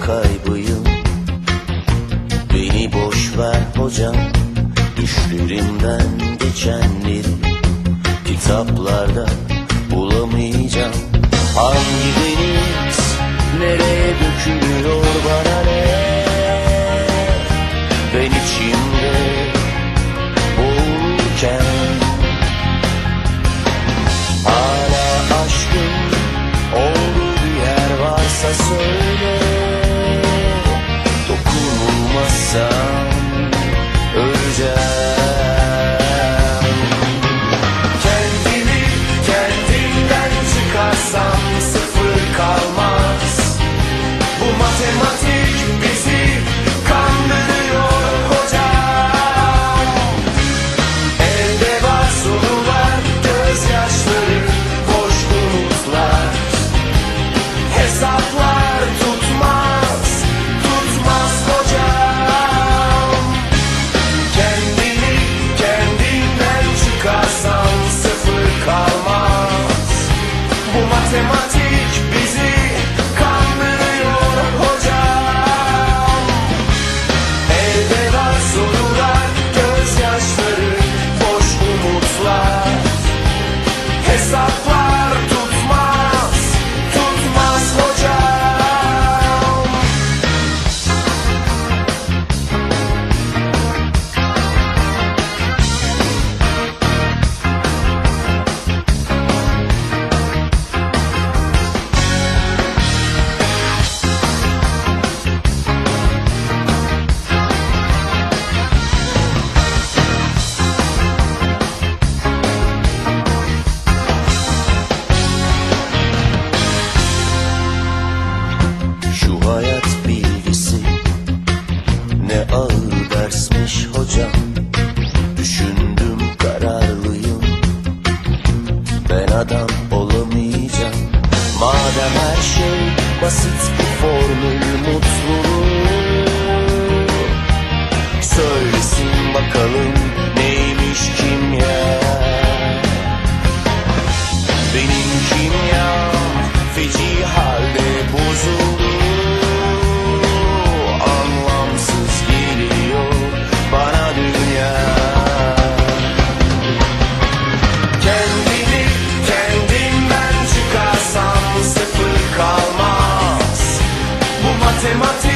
kaybıyım. Beni boş ver hocam, düşlerimden geçenleri kitaplarda bulamayacağım. Hangi deniz nereye dökülüyor bana ne? Ben içimde boğulurken hala aşkın olduğu bir yer varsa söyle. Dokunulmazsam öleceğim. Kendimi kendimden çıkarsam sıfır kalmaz. Bu matematik bizi kandırıyor hocam. Elde var sorular, gözyaşları, boş umutlar. Hesaplar tutmaz, tutmaz hocam. Kendini kendinden çıkarsan sıfır kalmaz. Bu matematik bizi kandırıyor hocam. Elde var sorular, gözyaşları, boş umutlar. Hesaplar tutmaz, tutmaz hocam. Şu hayat bilgisi ne ağır dersmiş hocam. Düşündüm kararlıyım, ben adam olamayacağım. Madem her şey basit bir formül mutluluğu, söylesin bakalım neymiş kimya. Benim kimyam feci halde bozuldu. Anlamsız geliyor bana dünya. Kendini kendimden çıkarsam sıfır kalmaz. Bu matematik